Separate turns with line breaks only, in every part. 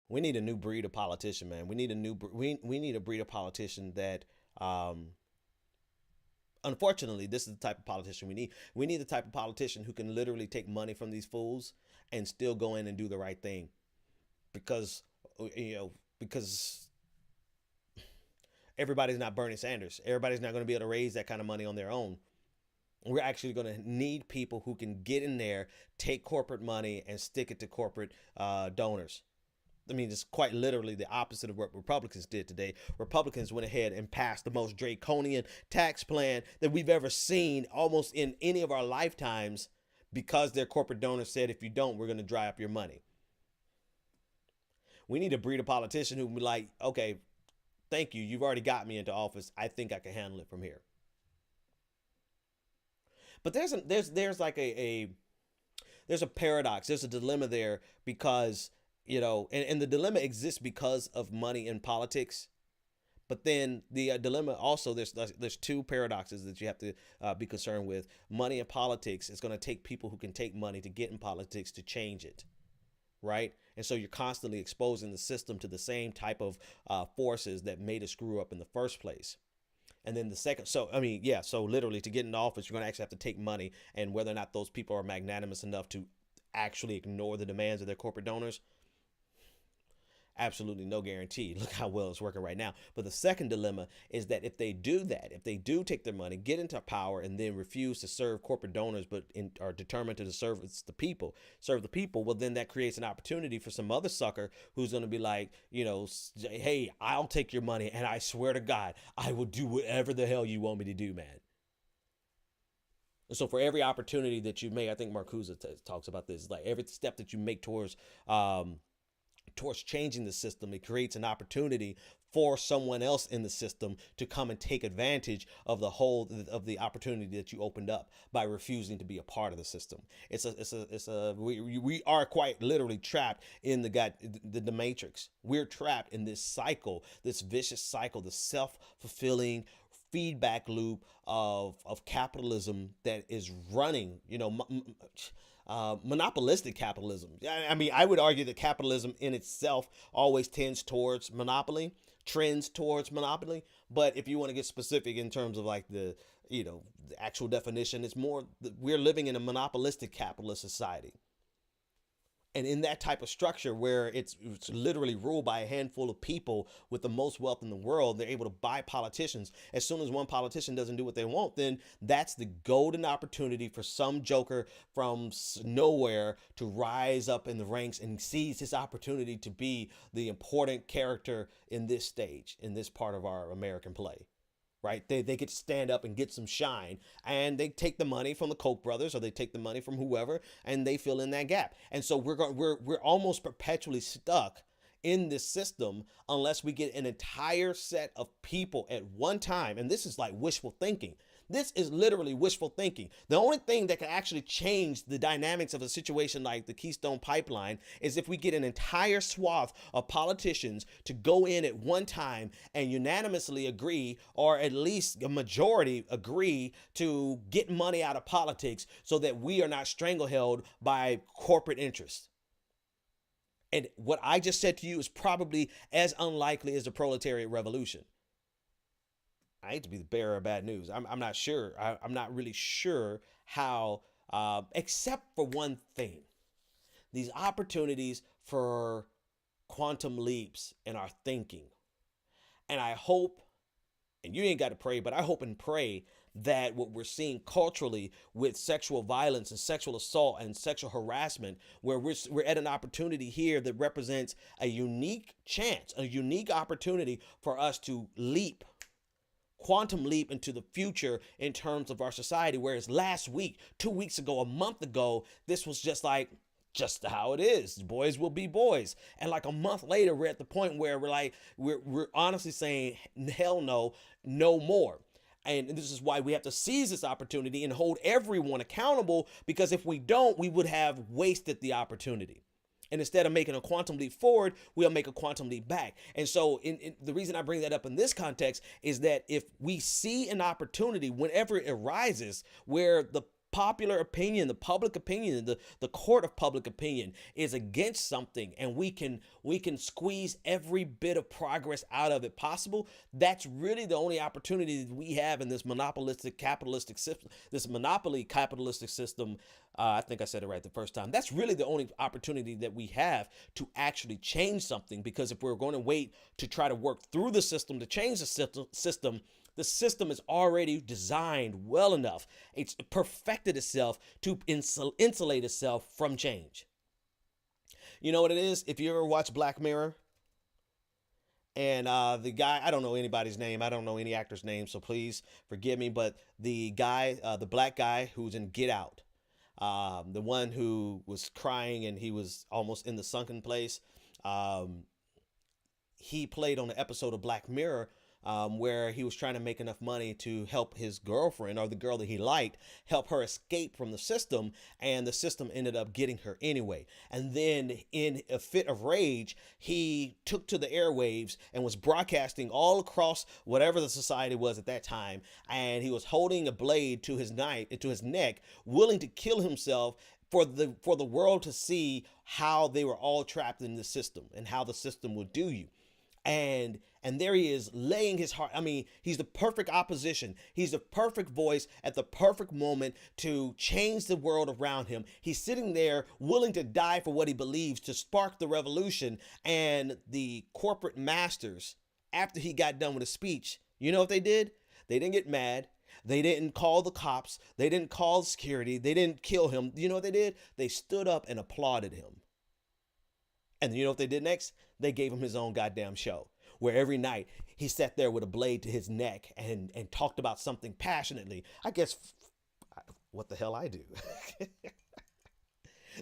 We need a new breed of politician, man. We need a we need a breed of politician that unfortunately, this is the type of politician we need. We need the type of politician who can literally take money from these fools and still go in and do the right thing. Because because everybody's not Bernie Sanders. Everybody's not going to be able to raise that kind of money on their own. We're actually going to need people who can get in there, take corporate money, and stick it to corporate donors. I mean, it's quite literally the opposite of what Republicans did today. Republicans went ahead and passed the most draconian tax plan that we've ever seen almost in any of our lifetimes because their corporate donors said, if you don't, we're going to dry up your money. We need to breed a politician who be like, okay, thank you. You've already got me into office. I think I can handle it from here. But there's like there's a paradox. There's a dilemma there because and the dilemma exists because of money in politics. But then the dilemma also there's two paradoxes that you have to be concerned with. Money in politics is going to take people who can take money to get in politics to change it, right? And so you're constantly exposing the system to the same type of forces that made it screw up in the first place. And then the second, so I mean, yeah, so literally to get in office, you're going to actually have to take money, and whether or not those people are magnanimous enough to actually ignore the demands of their corporate donors, absolutely no guarantee. Look how well it's working right now. But the second dilemma is that if they do that, if they do take their money, get into power, and then refuse to serve corporate donors, but are determined to serve the people, well, then that creates an opportunity for some other sucker who's going to be like, hey, I'll take your money, and I swear to God, I will do whatever the hell you want me to do, man. So for every opportunity that you make, I think Marcuse talks about this, like every step that you make towards changing the system, it creates an opportunity for someone else in the system to come and take advantage of the opportunity that you opened up by refusing to be a part of the system. We are quite literally trapped in the matrix. We're trapped in this cycle, this vicious cycle, the self-fulfilling feedback loop of capitalism that is running, monopolistic capitalism. I mean, I would argue that capitalism in itself always trends towards monopoly. But if you want to get specific in terms of like the actual definition, it's more we're living in a monopolistic capitalist society. And in that type of structure where it's literally ruled by a handful of people with the most wealth in the world, they're able to buy politicians. As soon as one politician doesn't do what they want, then that's the golden opportunity for some joker from nowhere to rise up in the ranks and seize his opportunity to be the important character in this stage, in this part of our American play. Right? They get to stand up and get some shine, and they take the money from the Koch brothers, or they take the money from whoever, and they fill in that gap. And so we're almost perpetually stuck in this system unless we get an entire set of people at one time. And this is like wishful thinking. This is literally wishful thinking. The only thing that can actually change the dynamics of a situation like the Keystone Pipeline is if we get an entire swath of politicians to go in at one time and unanimously agree, or at least a majority agree, to get money out of politics so that we are not strangleheld by corporate interests. And what I just said to you is probably as unlikely as the proletariat revolution. I hate to be the bearer of bad news. I'm not sure. I'm not really sure how, except for one thing, these opportunities for quantum leaps in our thinking. And I hope, and you ain't got to pray, but I hope and pray that what we're seeing culturally with sexual violence and sexual assault and sexual harassment, where we're at an opportunity here that represents a unique chance, a unique opportunity for us to quantum leap into the future in terms of our society. Whereas last week, 2 weeks ago, a month ago, this was just how it is. Boys will be boys. And like a month later, we're at the point where we're honestly saying, hell no, no more. And this is why we have to seize this opportunity and hold everyone accountable, because if we don't, we would have wasted the opportunity. And instead of making a quantum leap forward, we'll make a quantum leap back. And so the reason I bring that up in this context is that if we see an opportunity whenever it arises where the popular opinion, the public opinion, the court of public opinion is against something, and we can squeeze every bit of progress out of it possible, that's really the only opportunity that we have in this monopolistic capitalistic system, this monopoly capitalistic system. I think I said it right the first time. That's really the only opportunity that we have to actually change something, because if we're going to wait to try to work through the system to change the system is already designed well enough. It's perfected itself to insulate itself from change. You know what it is? If you ever watch Black Mirror, and the guy, I don't know anybody's name. I don't know any actor's name, so please forgive me. But the guy, the black guy who's in Get Out, the one who was crying and he was almost in the sunken place, he played on an episode of Black Mirror where he was trying to make enough money to help his girlfriend, or the girl that he liked, help her escape from the system, and the system ended up getting her anyway. And then in a fit of rage, he took to the airwaves and was broadcasting all across whatever the society was at that time, and he was holding a blade to his neck, willing to kill himself for the world to see how they were all trapped in the system and how the system would do you. And there he is, laying his heart. I mean, he's the perfect opposition. He's the perfect voice at the perfect moment to change the world around him. He's sitting there willing to die for what he believes, to spark the revolution. And the corporate masters, after he got done with his speech, you know what they did? They didn't get mad. They didn't call the cops. They didn't call security. They didn't kill him. You know what they did? They stood up and applauded him. And you know what they did next? They gave him his own goddamn show, where every night he sat there with a blade to his neck and talked about something passionately. I guess what the hell I do.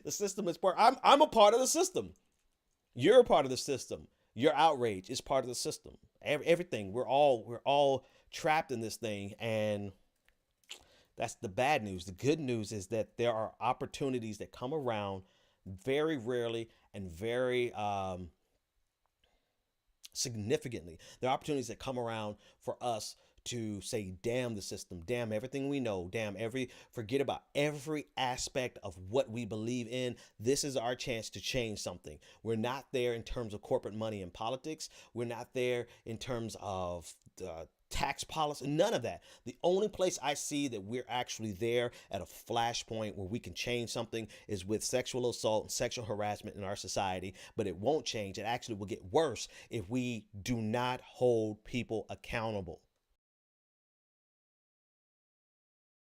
The system is I'm a part of the system. You're a part of the system. Your outrage is part of the system. Everything. We're all trapped in this thing, and that's the bad news. The good news is that there are opportunities that come around very rarely and very significantly. There are opportunities that come around for us to say, damn the system, damn everything we know, forget about every aspect of what we believe in. This is our chance to change something. We're not there in terms of corporate money and politics. We're not there in terms of tax policy, none of that. The only place I see that we're actually there at a flashpoint where we can change something is with sexual assault and sexual harassment in our society, but it won't change. It actually will get worse if we do not hold people accountable.